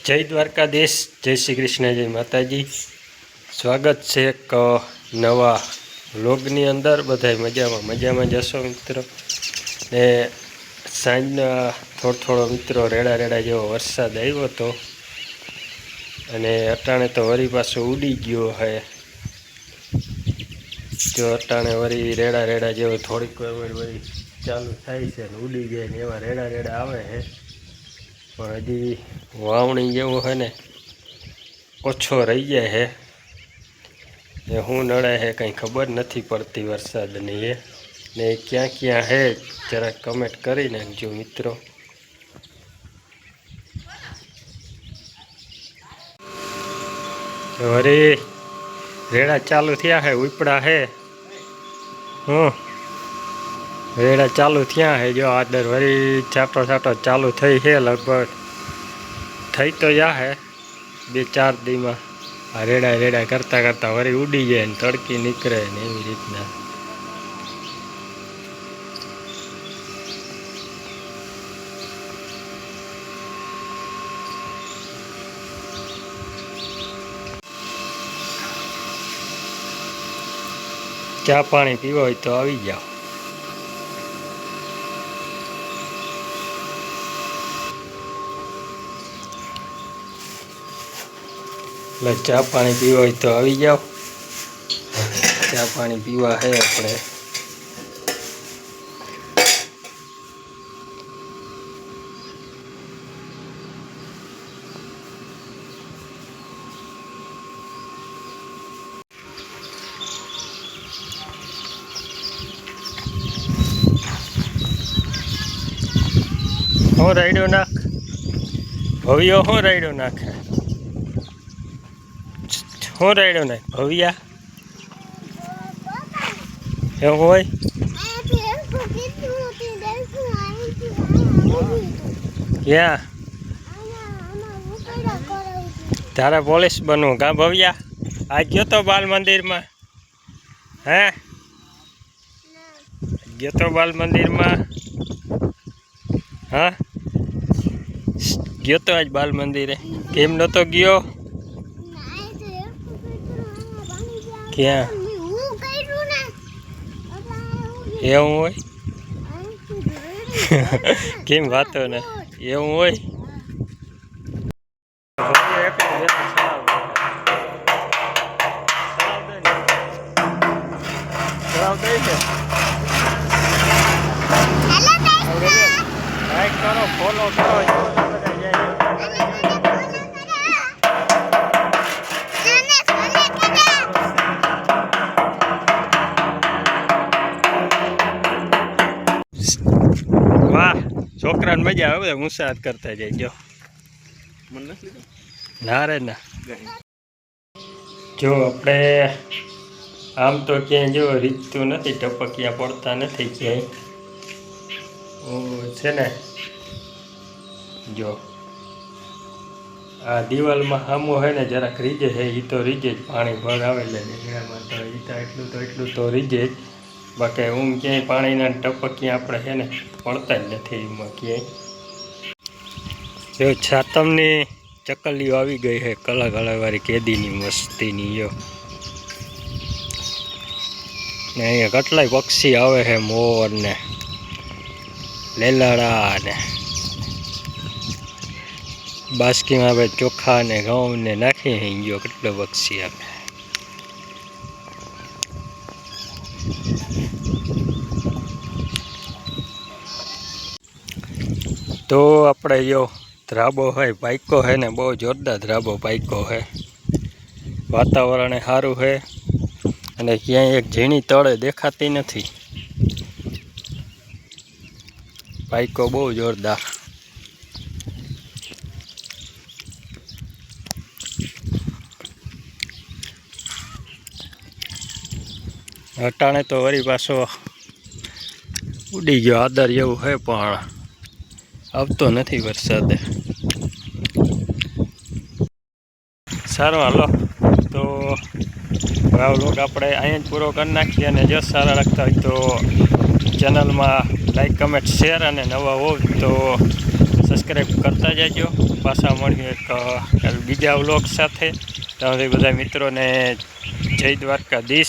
જય દ્વારકાધીશ, જય શ્રી કૃષ્ણ, જય માતાજી। સ્વાગત છે એક નવા વ્લોગની અંદર। બધાય મજામાં જશો મિત્રો। ને સાંજના થોડો મિત્રો રેડા જેવો વરસાદ આવ્યો હતો અને અટાણે તો વરી પાછો ઉડી ગયો હે। જો અટાણે વરી રેડા જેવો થોડીક વરી ચાલુ થાય છે ને ઉડી જાય ને એવા રેડા આવે છે। પણ હજી વાવણી જેવો હે ને ઓછો રહી જાય હે ને શું નડે હે કંઈ ખબર નથી પડતી વરસાદની એ ને ક્યાં હે જરા કમેન્ટ કરી નાખજો મિત્રો। વળી રેડા ચાલુ થયા હે, ઉપડા હે રેડા ચાલુ થયા હે। જો આદર વળી છાંટો ચાલુ થઈ છે, લગભગ થઈ તો જા હે 2-4 દીમાં। આ રેડા કરતા વળી ઉડી જાય ને તડકી નીકળે ને એવી રીતના। ચા પાણી પીવા હોય તો આવી જાઓ। એટલે ચા પાણી પીવા હોય તો આવી જાઓ। ચા પાણી પીવા હે આપણે। હું રાયડો નાખ ભવ્યો, હું રાયડો નાખે, હું રાયડો નાખ ભવ્યા એવું હોય। ક્યાં તારે પોલીસ બનવું કા ભવ્યા? આજ ગયો તો બાલ મંદિરમાં? હે ગયો તો બાલ મંદિરમાં? હા ગયો તો આજ બાલ મંદિરે? કેમ નતો ગયો? ક્યાં એવું હોય? કેમ વાતો ને એવું હોય? કરો ફોલો કરો વાહ છોકરાને મજા આવે મુસાદ કરતા જાય। જો ના રે ના જો આપણે આમ તો ક્યાંય જો રીતતું નથી, ટપકિયા પડતા નથી ક્યાંય છે ને। જો આ દિવાલમાં સામું હોય ને જરાક રીજે છે, એ તો રીજે જ પાણી ભર આવે એટલે ડેંગણામાં તો એટલું તો રીજે જ। બાકી ક્યાંય પાણીના ટપકિયા આપણે છે ને પડતા જ નથી એમાં ક્યાંય। જો છાતમની ચકલીઓ આવી ગઈ છે, કલાવાળી કેદીની મસ્તીની। જો ને અહીંયા કેટલાય પક્ષી આવે છે, મોર ને લેલાડા ને બાસ્કીમાં આપણે ચોખા ને ઘઉં ને નાખી અહીં ગયો કેટલો પક્ષી આવે। તો આપણે જો ધ્રાબો હોય પાઈકો હે ને બહુ જોરદાર ધ્રાબો પાઈકો હે। વાતાવરણ સારું છે અને ક્યાંય એક ઝીણી તળે દેખાતી નથી। પાઈકો બહુ જોરદાર। અટાણે તો વળી પાછો ઉડી ગયો આદર એવું છે પણ આવતો નથી વરસાદે। સારું હાલો તો આ વ્લોગ આપણે અહીંયા જ પૂરો કરી નાખીએ। અને જો સારા લાગતા હોય તો ચેનલમાં લાઈક કમેન્ટ શેર અને નવા હોવ તો સબસ્ક્રાઈબ કરતા જજો. પાછા મળ્યું એક બીજા વ્લોગ સાથે. ત્યાં બધા મિત્રોને જય દ્વારકાધીશ.